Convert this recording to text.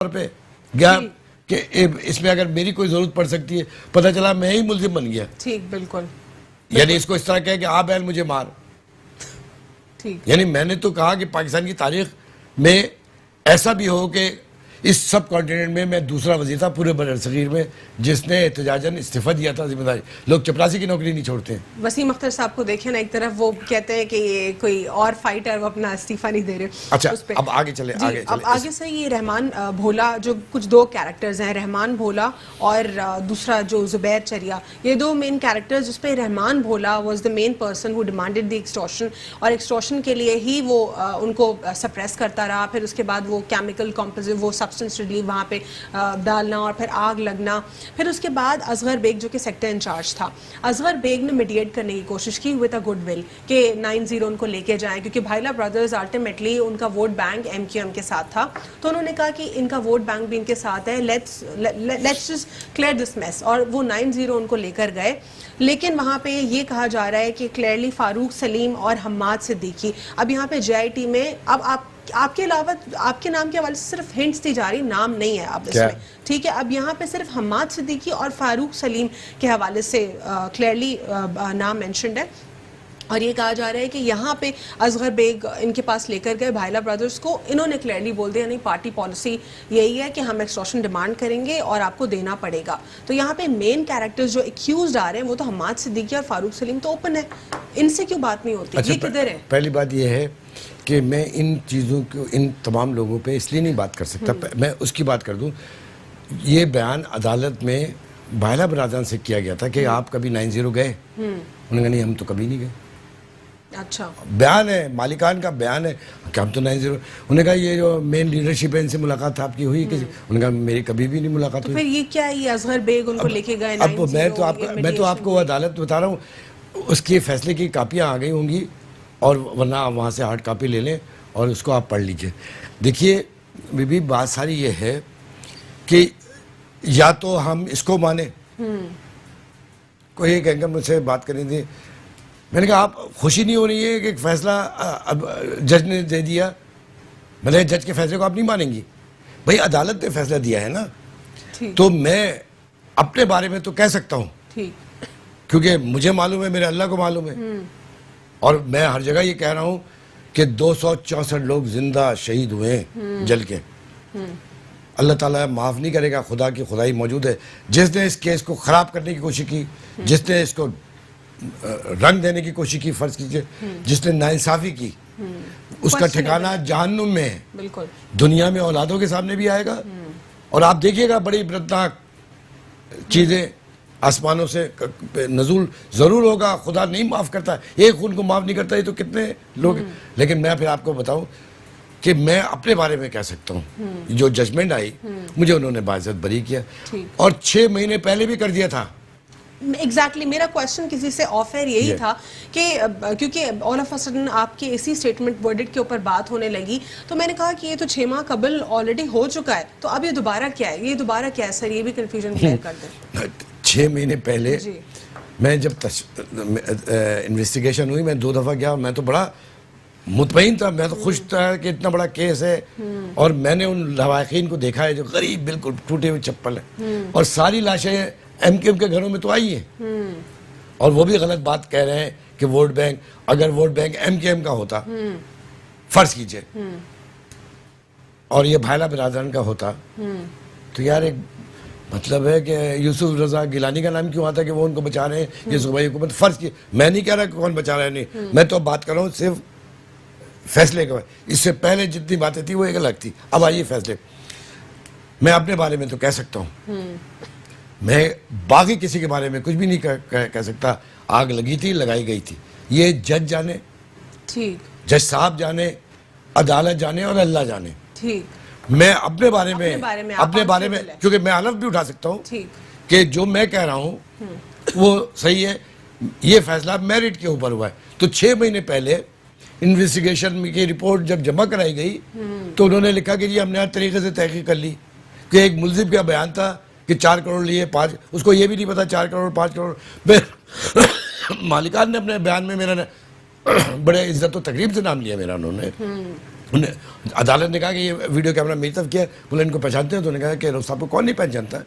पे गया कि इसमें अगर मेरी कोई जरूरत पड़ सकती है, पता चला मैं ही मुलजिम बन गया। ठीक, बिल्कुल। यानी इसको इस तरह कहे कि आ बैल मुझे मार। ठीक। यानी मैंने तो कहा कि पाकिस्तान की तारीख में ऐसा भी हो कि इस सब कॉन्टिनेंट में मैं दूसरा वजीर था पूरे बरसगीर में जिसने एहतजाजन इस्तीफा दिया था जिम्मेदारी। लोग चपरासी की नौकरी नहीं छोड़ते हैं। वसीम अख्तर साहब को देखें ना, एक तरफ वो कहते हैं कि ये कोई और फाइटर, वो अपना इस्तीफा नहीं दे रहे। अच्छा, अब आगे चले। अब आगे से ये रहमान भोला, जो कुछ दो कैरेक्टर्स हैं, रहमान भोला और दूसरा जो जुबैर चरिया, ये दो मेन कैरेक्टर्स, जिसपे Rahman Bhola was the main person who demanded the extortion, और एक्सटॉर्शन के लिए ही वो उनको सप्रेस करता रहा। फिर उसके बाद वो केमिकल कॉम्पोजिट, वो सब्सटेंस रिलीव वहाँ पे डालना और फिर आग लगना। फिर उसके बाद असगर बेग जो कि सेक्टर इंचार्ज था, असगर बेग ने मीडिएट करने की कोशिश की विद अ गुडविल कि 9-0 उनको लेके जाएं, क्योंकि भाईला ब्रदर्स अल्टीमेटली उनका वोट बैंक MQM के साथ था। तो उन्होंने कहा कि इनका वोट बैंक भी इनके साथ है, let's just clear this mess, और वो 9-0 उनको लेकर गए। लेकिन वहाँ पे ये कहा जा रहा है कि क्लियरली फारूक सलीम और हम्माद सिद्दीकी, अब यहाँ पे JIT में अब आपके अलावा आपके नाम के हवाले से सिर्फ हिंट्स दी जा रही, नाम नहीं है अब इसमें, ठीक है। अब यहाँ पे सिर्फ हम्माद सिद्दीकी और फारूक सलीम के हवाले से क्लियरली नाम मेंशन्ड है, और ये कहा जा रहा है कि यहाँ पे असगर बेग इनके पास लेकर गए भाईला ब्रदर्स को। इन्होंने क्लियरली बोल दिया, नहीं, पार्टी पॉलिसी यही है कि हम एक्सटॉर्शन डिमांड करेंगे और आपको देना पड़ेगा। तो यहाँ पे मेन कैरेक्टर्स जो एक्यूज आ रहे हैं वो तो हम्माद सिद्दीकी और फारूक सलीम तो ओपन है, इनसे क्यों बात नहीं होती? अच्छा, ये किधर है? पहली बात ये है कि मैं इन चीज़ों को, इन तमाम लोगों पे इसलिए नहीं बात कर सकता। मैं उसकी बात कर दूं, ये बयान अदालत में भाईला ब्रदर्स से किया गया था कि आप कभी 9-0 गए? उन्होंने कहा नहीं, हम तो कभी नहीं गए। अच्छा, बयान है, मालिकान का बयान है कि हम तो 9-0। उन्होंने कहा ये जो मेन लीडरशिप है इनसे मुलाकात आपकी हुई किसी? उन्होंने कहा मेरी कभी भी नहीं मुलाकात हुई। फिर ये क्या है, ये असगर बेग उनको लेके गए? अब मैं तो आपको अदालत बता रहा हूँ, उसके फैसले की कापियाँ आ गई होंगी, और वरना आप वहाँ से हार्ड कापी ले लें और उसको आप पढ़ लीजिए। देखिए बीबी, बात सारी ये है कि या तो हम इसको माने। कोई एक एंकर मुझसे बात करनी थी, मैंने कहा आप खुशी नहीं हो रही है कि एक फैसला अब जज ने दे दिया, मतलब जज के फैसले को आप नहीं मानेंगी? भाई अदालत ने फैसला दिया है ना, तो मैं अपने बारे में तो कह सकता हूँ, क्योंकि मुझे मालूम है, मेरे अल्लाह को मालूम है, और मैं हर जगह ये कह रहा हूँ कि 264 लोग जिंदा शहीद हुए हैं जल के। अल्लाह ताला माफ़ नहीं करेगा, खुदा की खुदाई मौजूद है। जिसने इस केस को ख़राब करने की कोशिश की, जिसने इसको रंग देने की कोशिश की, फ़र्ज़ कीजिए, जिसने नाइंसाफ़ी की, उसका ठिकाना जहन्नुम में है। बिल्कुल, दुनिया में औलादों के सामने भी आएगा, और आप देखिएगा बड़ी इबरतनाक चीज़ें आसमानों से नज़ूल ज़रूर होगा। खुदा नहीं माफ़ करता, एक खून को माफ़ नहीं करता, ये तो कितने लोग। लेकिन मैं फिर आपको बताऊं कि मैं अपने बारे में कह सकता हूं, जो जजमेंट आई मुझे उन्होंने बाइज्जत बरी किया, और 6 महीने पहले भी कर दिया था। एग्जैक्टली मेरा क्वेश्चन किसी से ऑफ एयर यही था कि क्योंकि ऑल ऑफ अ सडन आपके इसी स्टेटमेंट वर्डिक्ट के ऊपर बात होने लगी, तो मैंने कहा कि ये तो 6 माह कबल ऑलरेडी हो चुका है, तो अब ये दोबारा क्या है? ये दोबारा क्या है सर? ये भी कंफ्यूजन क्लियर कर दें। 6 महीने पहले मैं जब इन्वेस्टिगेशन हुई, मैं 2 दफ़ा गया, मैं तो बड़ा मुतमईन था, मैं तो खुश था कि इतना बड़ा केस है, और मैंने उन लवाकिन को देखा है जो गरीब बिल्कुल टूटे हुए चप्पल है, और सारी लाशें MQM के घरों में तो आई है, और वो भी गलत बात कह रहे हैं कि वोट बैंक, अगर वोट बैंक MQM का होता, फर्ज कीजिए, और ये भाईला ब्रदर्स का होता, तो यार एक मतलब है कि यूसुफ रजा गिलानी का नाम क्यों आता कि वो उनको बचा रहे हैं, ये सूबाई हुकूमत। फर्ज की, मैं नहीं कह रहा कि कौन बचा रहा है, नहीं, मैं तो बात कर रहा हूँ सिर्फ फैसले के। इससे पहले जितनी बातें थी वो एक अलग थी, अब आइए फैसले। मैं अपने बारे में तो कह सकता हूँ, मैं बाकी किसी के बारे में कुछ भी नहीं कह सकता। आग लगी थी, लगाई गई थी, ये जज जाने, ठीक, जज साहब जाने, अदालत जाने, और अल्लाह जाने। ठीक, मैं अपने बारे में क्योंकि मैं हलफ भी उठा सकता हूँ कि जो मैं कह रहा हूँ वो सही है। ये फैसला मेरिट के ऊपर हुआ है। तो 6 महीने पहले इन्वेस्टिगेशन की रिपोर्ट जब जमा कराई गई, तो उन्होंने लिखा कि जी हमने हर तरीके से तहकीक कर ली, कि एक मुलजिम का बयान था कि 4 करोड़ लिए, 5, उसको ये भी नहीं पता 4 करोड़ 5 करोड़। मालिकान ने अपने बयान में मेरा बड़े इज्जत और तकरीब से नाम लिया मेरा, उन्होंने उन्हें अदालत ने कहा कि ये वीडियो कैमरा मेरी तरफ किया, बोले इनको पहचानते हो, तो उन्होंने कहा कि साहब को कौन नहीं पहचानता है।